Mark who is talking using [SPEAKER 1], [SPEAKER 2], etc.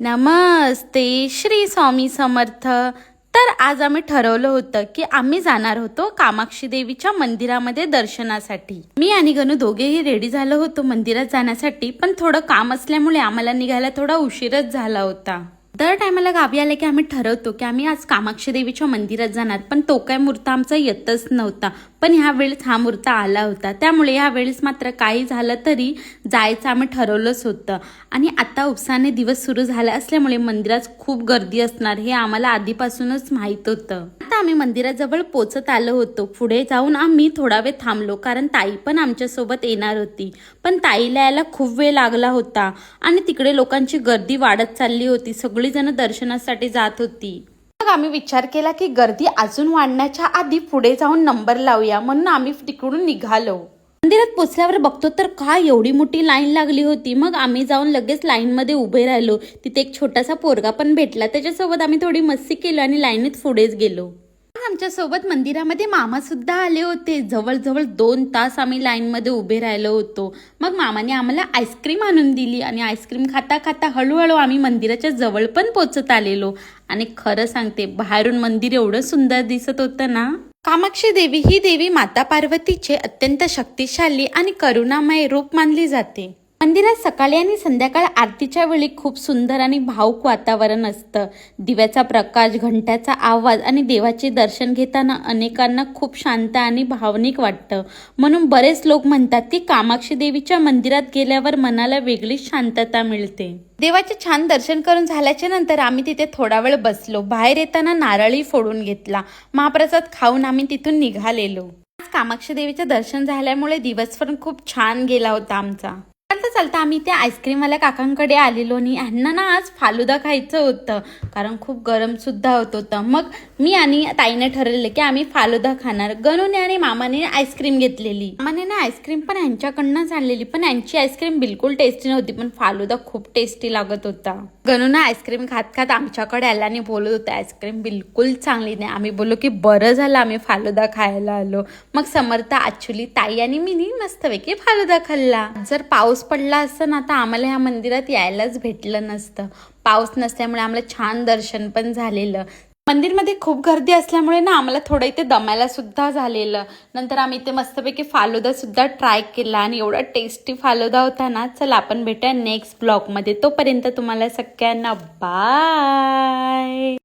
[SPEAKER 1] नमस्ते श्री स्वामी समर्थ. तर आज आम्ही ठरवलं होतं की आम्ही जाणार होतो कामाक्षी देवीच्या मंदिरामध्ये दर्शनासाठी. मी आणि गणू दोघेही रेडी झालो होतो मंदिरात जाण्यासाठी, पण थोडं काम असल्यामुळे आम्हाला निघायला थोडा उशीरच झाला होता. दर टायमाला गावी आले की आम्ही ठरवतो की आम्ही आज कामाक्षी देवीच्या मंदिरात जाणार, पण तो काय मुहूर्त आमचा येतच नव्हता. पण ह्या वेळेस हा मुहूर्त आला होता, त्यामुळे ह्या वेळेस मात्र काही झालं तरी जायचं आम्ही ठरवलंच होतं. आणि आता उपसाने दिवस सुरू झाला असल्यामुळे मंदिरात खूप गर्दी असणार हे आम्हाला आधीपासूनच माहीत होतं. आता आम्ही मंदिराजवळ पोचत आलो होतो. पुढे जाऊन आम्ही थोडा वेळ थांबलो, कारण ताई पण आमच्यासोबत येणार होती. पण ताईला यायला खूप वेळ लागला होता आणि तिकडे लोकांची गर्दी वाढत चालली होती. सगळी जण दर्शनासाठी जात होती. मग आम्ही विचार केला की गर्दी अजून वाढण्याच्या आधी पुढे जाऊन नंबर लावूया, म्हणून आम्ही तिकडून निघालो. मंदिरात पोचल्यावर बघतो तर काय एवढी मोठी लाईन लागली होती. मग आम्ही जाऊन लगेच लाईन मध्ये उभे राहिलो. तिथे एक छोटासा पोरगा पण भेटला, त्याच्यासोबत आम्ही थोडी मस्ती केली आणि लाईनीत पुढेच गेलो. आमच्या सोबत मंदिरामध्ये मामा सुद्धा आले होते. जवळजवळ 2 तास आम्ही लाईन मध्ये उभे राहिलो होतो. मग मामाने आम्हाला आईस्क्रीम आणून दिली आणि आईस्क्रीम खाता खाता हळूहळू आम्ही मंदिराच्या जवळ पण पोचत आलेलो. आणि खरं सांगते, बाहेरून मंदिर एवढं सुंदर दिसत होतं ना. कामाक्षी देवी ही देवी माता पार्वतीचे अत्यंत शक्तिशाली आणि करुणामय रूप मानली जाते. मंदिरात सकाळी आणि संध्याकाळ आरतीच्या वेळी खूप सुंदर आणि भावुक वातावरण असतं. दिव्याचा प्रकाश, घंट्याचा आवाज आणि देवाचे दर्शन घेताना अनेकांना खूप शांत आणि भावनिक वाटतं. म्हणून बरेच लोक म्हणतात की कामाक्षी देवीच्या मंदिरात गेल्यावर मनाला वेगळीच शांतता मिळते. देवाचे छान दर्शन करून झाल्याच्या नंतर आम्ही तिथे थोडा वेळ बसलो. बाहेर येताना नारळी फोडून घेतला. महाप्रसाद खाऊन आम्ही तिथून निघालेलो. आज कामाक्षी देवीचं दर्शन झाल्यामुळे दिवस पण खूप छान गेला होता आमचा. चालता चालता आम्ही त्या आईस्क्रीमवाल्या काकांकडे आलेलो आणि ह्यांना ना आज फालुदा खायचं होतं, कारण खूप गरम सुद्धा होत होतं. मग मी आणि ताईने ठरवलं की आम्ही फालुदा खाणार. गणूने आणि मामाने आईस्क्रीम घेतलेली. मामाने ना आईस्क्रीम पण ह्यांच्याकडनंच आणलेली, पण यांची आईस्क्रीम बिलकुल टेस्टी नव्हती, पण फालुदा खूप टेस्टी लागत होता. गणून आईस्क्रीम खात खात आमच्याकडे आला आणि बोलत होता आईस्क्रीम बिलकुल चांगली नाही. आम्ही बोललो की बरं झालं आम्ही फालुदा खायला आलो. मग समर्थ, ॲक्च्युली ताई आणि मी मस्तपैकी फालुदा खाल्ला. जर पाऊस पडला असता ना तर आम्हाला ह्या मंदिरात यायलाच भेटलं नसतं. पाऊस नसल्यामुळे आम्हाला छान दर्शन पण झालेलं. मंदिरमध्ये खूप गर्दी असल्यामुळे ना आम्हाला थोडं इथे दमायला सुद्धा झालेलं. नंतर आम्ही इथे मस्तपैकी फालुदा सुद्धा ट्राय केला आणि एवढा टेस्टी फालुदा होता ना. चला आपण भेटूया नेक्स्ट ब्लॉगमध्ये. तोपर्यंत तुम्हाला सगळ्यांना बाय.